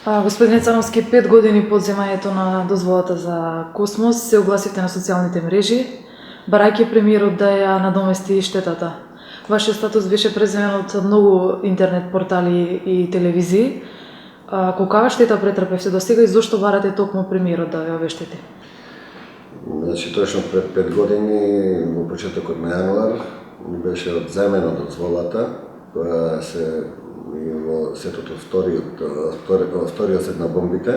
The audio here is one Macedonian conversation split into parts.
Господине Цановски, 5 години по земањето на дозволата за Космос се огласивте на социјалните мрежи, барајќи премиерот да ја надомести штетата. Вашиот статус беше преземен од многу интернет портали и телевизии. Колкава штета претрпевте до сега и зошто барате токму премиерот да ве обештети? Значи, точно пред 5 години, во почетокот на јануар, ми беше одземена дозволата, која се во сетот од вториот сет на бомбите,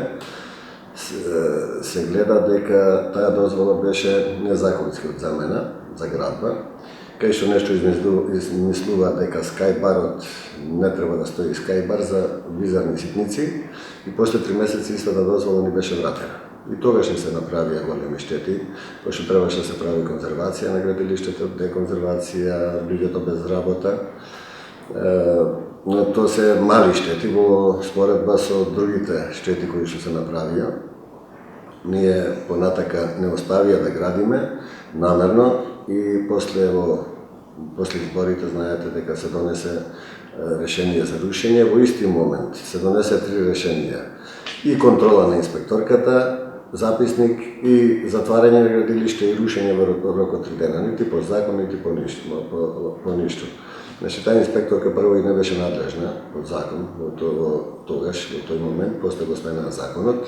се гледа дека таа дозвола беше незаконски одземена за градба, кај што нешто измислува дека Скајбарот не треба да стои Скајбар за визарни ситници и после 3 месеци истата дозвола ни беше вратена. И тогаш не се направија големи штети, пошто требаше да се прави конзервација на градилиштето, деконзервација, луѓето без работа. Но тоа се мали штети во споредба со другите штети кои што се направија. Ние понатака не оставија да градиме намерно и после изборите знаете дека се донесе решение за рушење. Во исти момент се донесе 3 решенија. И контрола на инспекторката, записник и затварање на градилиште и рушење во рок од 3 дена, нити по закон, нити по ништо. Значи, таа инспекторка прво и не беше надлежна од закон тогаш, во тој момент, после го смена законот.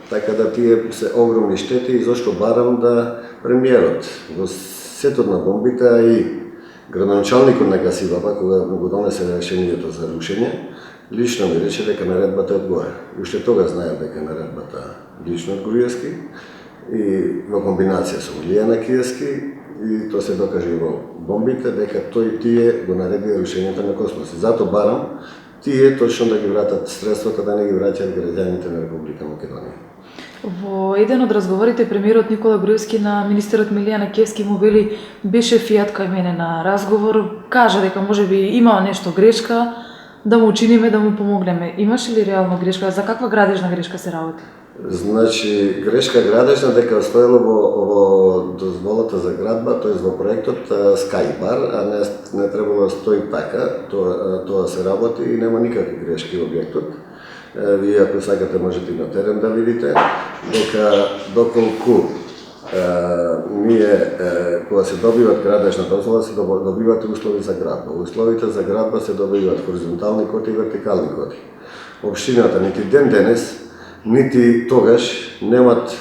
Така да тие се огромни штети и зашто барам да премиерот во сетот на бомбите и градоначалникот на Гасибаба, кога го донесе решението за рушење, лично ми рече дека наредбата е од горе. И уште тога знаев дека наредбата лично од Груевски и во комбинација со Илијана Киевски, и тоа се докаже и во бомбите, дека тие го наредија рушењето на Космос. И затоа барам тие точно да ги вратат средствата, да не ги враќаат граѓаните на Република Македонија. Во еден од разговорите премиерот Никола Груевски на министерот Милијана Киевски му вели беше фијат кај мене на разговор, кажа дека можеби имаа нешто грешка, да му учиниме, да му помогнеме. Имаше ли реално грешка? За каква градежна грешка се работи? Значи, грешка градежна дека стоело во дозволата за градба, тоест во проектот Скајбар, а не требало да стои така, тоа се работи и нема никакви грешки во објектот. Вие ако сакате можете и на терен да видите дека доколку ние кога се добиват градежна дозвола се добиват услови за градба. Условите за градба се добиваат хоризонтални коти и вертикални коти. Општината нити ден денес нити тогаш немат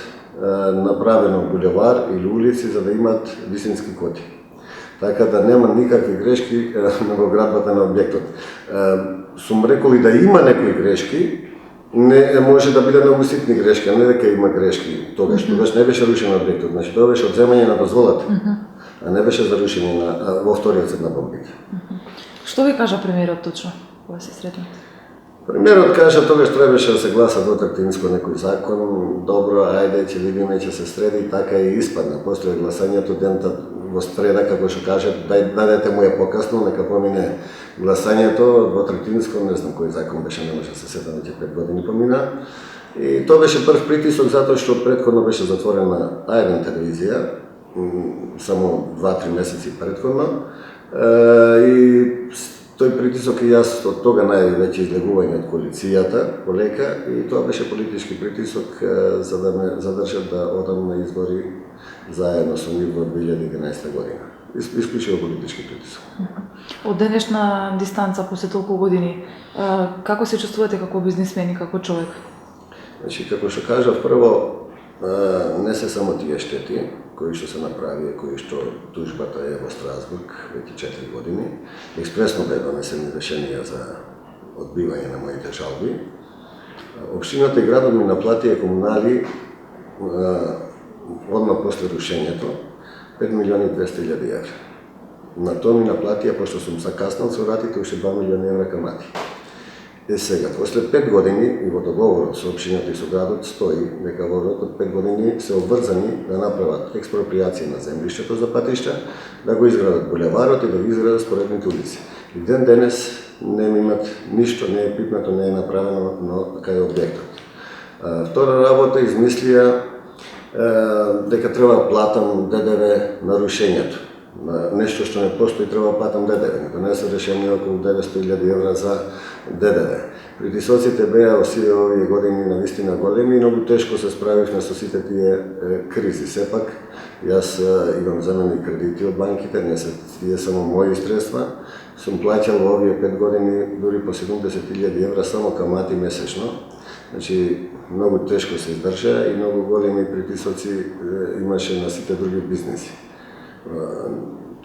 направено булевар или улици за да имат висински коти. Така да нема никакви грешки во градбата на објектот. Сум рекол и да има некои грешки, не може да биде многу ситни грешки, а не дека има грешки тогаш. Тогаш не беше рушен објектот, значи тоа беше одземање на дозволата, а не беше за рушење во вториот сет на бомбите. Што ви кажа премиерот точно кога се сретнате? Премиерот кажа тогаш требаше да се гласа до Тактинско некој закон, добро, ајде, ќе видиме, ќе се среди, така и испадна. После гласањето дента во среда, како што каже, дадете му ја покасно, нека помине гласањето во Тактинско, не знам кој закон беше, не може да се сетам, дека 5 години помина. И тоа беше прв притисок затоа што претходно беше затворена А1 телевизија, само 2-3 месеци претходно. И тој притисок и јас од тога најави веќе излегување од коалицијата, полека, и тоа беше политички притисок за да ме задржат да одам на избори заедно со нив во 2011 година. Исклучиво политички притисок. Од денешна дистанца, после толку години, како се чувствувате како бизнисмен и како човек? Значи, како што кажав, прво, не се само тие штети кои што се направија, кои што тужбата е во Страсбург веќе 4 години. Експресно бе донесени решенија за одбивање на моите жалби. Општината и градот ми наплатија комунали одма после рушењето 5.200.000 евра. На тоа ми наплатија, пошто сум закаснал со ратите, уште 2 милиони евра камати. Сега, после 5 години и во договорот со општината и со градот стои дека во рок од 5 години се обврзани да направат експропријација на земјиштето за патишта, да го изградат булеварот и да го изградат споредните улици. И ден денес не имат ништо, не е пипнато, не е направено кај објектот. Втора работа измислија дека треба платам ДДВ на рушењето. На нешто што не постои треба платам ДДВ. Не донесе решение околу 900.000 евра за ДДВ. Притисоците беа во сите овие години навистина големи и многу тешко се справивме со сите тие кризи. Сепак, јас имам земени кредити од банките, не се тие само мои средства. Сум плаќал во овие 5 години дури по 70.000 евра само камати месечно. Значи, многу тешко се издржа и многу големи притисоци имаше на сите други бизнеси.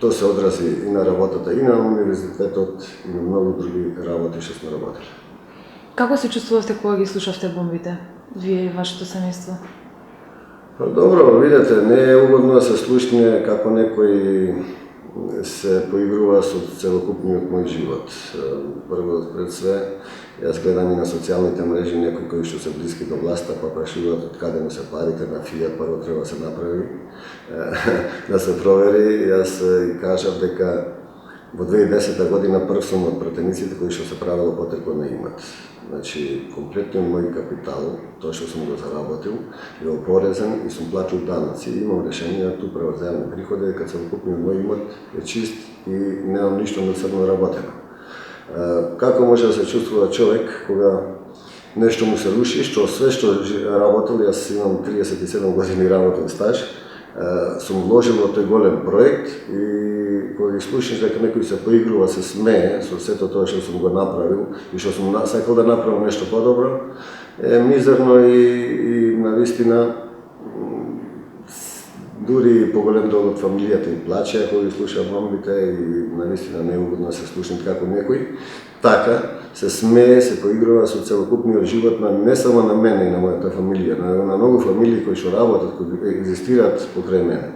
Тоа се одрази и на работата и на универзитетот и на многу други работи што сме работили. Како се чувствувавте кога ги слушавте бомбите, вие и вашето семејство? Добро, видете, не е угодно да се слушне како некој се поигрува со целокупниот мој живот. Прво, пред све, јас гледам и на социјалните мрежи некои кои што се блиски до власта, па прашуваат од каде му се парите на Фијат, прво треба да се направи, да се провери. Јас и кажав дека во 2010 година прв сум од пратениците кои што се правило потекло на имот. Значи, комплетно мој капитал, тоа што сум го заработил, е опорезан и сум платил данъци. Имам решение ту превоземни приходи, дека целокупниот мој имот е чист и немам ништо на црно работено. Како може да се чувствува човек кога нешто му се руши, што све што работел, јас имам 37 години работен стаж, сум вложил во тој голем проект и кога ги слушаш дека некој се поигрува, се смее со сето тоа што сум го направил и што сум сакал да направам нешто подобро, е мизерно и навистина дури поголем дел од фамилијата им плаче кога ги слуша бомбите и навистина неугодно се слушнат како некој така се смее, се поигрува со целокупниот живот на не само на мене и на мојата фамилија, на многу фамилии кои што работат, кои екзистираат покрај мене.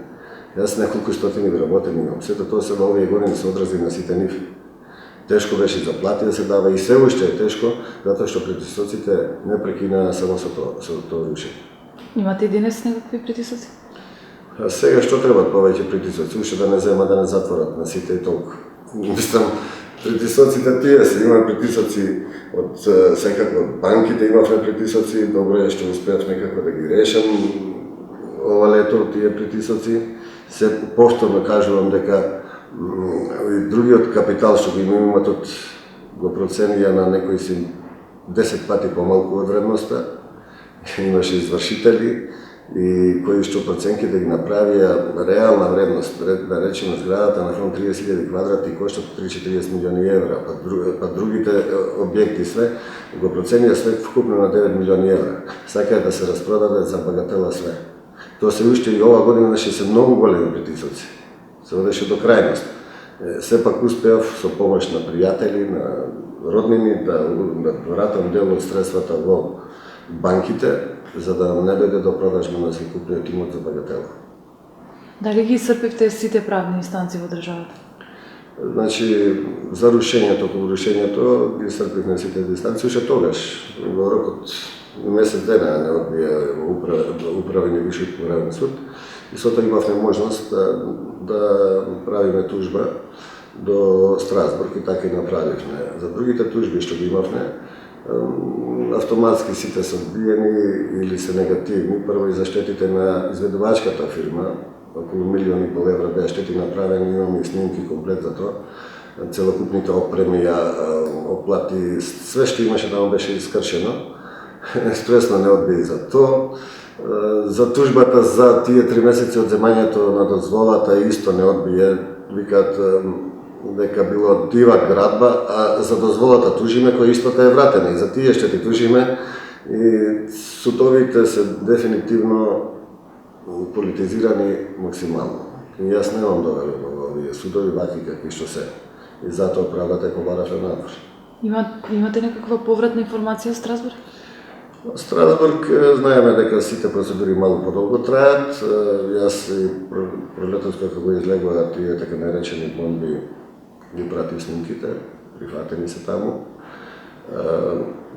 Јас неколку стотини вработени имам. Сето тоа се во овие години се одрази на сите нив. Тешко беше заплати да се дава и се уште е тешко, затоа што притисоците не прекинаа само со тоа рушење. Имате и денес некакви притисоци? Сега што требат повеќе притисоци, уште да не зема да не затворат на сите и толку. Мислам, притисоците тие се, има притисоци од секако од банките, имавме притисоци, добро е што успеав некако да ги решам ова лето тие притисоци. Се повторно кажувам дека другиот капитал што го имаат го проценија на некои си 10 пати помалку од вредноста. Имаше извршители и кои што проценки да ги направија реална вредност, да речеме зградата на фронт 30.000 квадрати коштат 3-40 милиони евра, па другите објекти све го проценија све вкупно на 9 милиони евра. Сакаат да се распродаде за багатела све. Тоа се уште и ова година ще се многу големи притисоци. Се одеше до крајност. Сепак успеав со помош на пријатели, на роднини да вратам дел од средствата во банките, за да не дојде до продажба на секупниот имот за багатела. Дали ги исцрпивте сите правни инстанции во државата? Значи, за рушењето, околу рушењето ги исцрпивме сите инстанции, уште тогаш, во рокот месец дена не одбија управен и виши управен суд и со тоа имавме можност да правиме тужба до Страсбург и така и направивме. За другите тужби што ги имавме, автоматски сите се одбиени или се негативни. Прво и за штетите на изведувачката фирма, околу 1,5 милиони евра беа штети направени, имаме и снимки комплет за тоа. Целокупните опреми, оплати, све што имаше таму беше искршено. Стресно не одби за тоа. За тужбата за тие 3 месеци од земањето на дозволата исто не одбие. Викаат дека било дива градба, а за дозволата тужиме која истата е вратена и за тие штети тужиме и судовите се дефинитивно политизирани максимално. И јас немам доверба во овие судови вакви какви што се. И затоа правдата е побарафе надвор. Имате некаква повратна информација од Страсбург? Страсбург знаеме дека сите процедури малку подолго траат. Јас и пролетот кога го излегува тие така наречени бомби ги пратив снимките, прифатени се таму.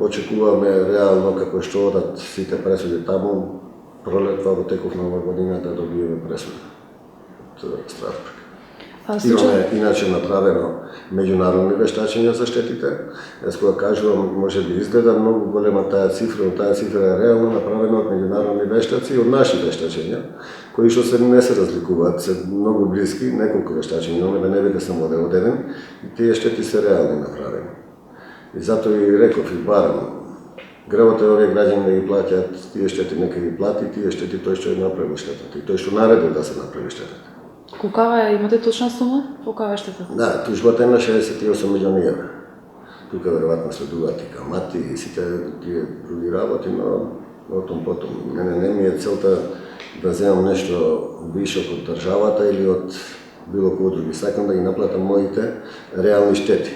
Очекуваме реално како што одат сите пресуди таму, пролетва во теков на ова година да добиеме пресуди од Страсбург. Имаме иначе направено меѓународни вештачења за штетите. Јас кога кажувам, може би изгледа многу голема таа цифра, но таа цифра е реално направена од меѓународни вештаци и од наши вештачења, кои што не се разликуваат, се многу блиски, неколку вештачења, имаме да не биде само од еден, и тие штети се реални направени. И затоа и реков и барам, гревот е овие граѓани да ги плаќаат тие штети, нека ги плати тие штети тој што е направил штетата и тој што наредил да се направи штетата. Колкава е, имате точна сума? Колкава е штетата? Да, тужбата е на 68 милиони евра. Тука веројатно следуваат и камати и сите тие други работи, но отом потом. Мене не ми е целта да земам нешто више од државата или од било кој други. Сакам да ги наплатам моите реални штети.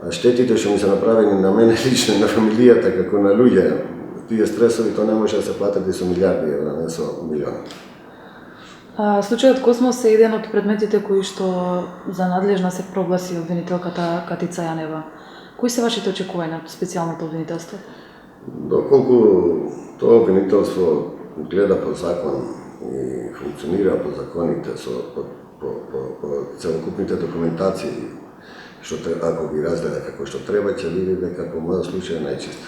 А штетите што ми се направени на мене лично и на фамилијата како на луѓе, тие стресови, тоа не може да се платат и со милиарди евра, не со милиони. Случајот Космос е еден од предметите кои што за надлежна се прогласи обвинителката Катица Јанева. Кои се вашите очекувања од специјалното обвинителство? Доколку тоа обвинителство гледа по закон и функционира по законите по целокупните документации, што ако ги разгледа како што треба, ќе види дека по мојот случај е најчист.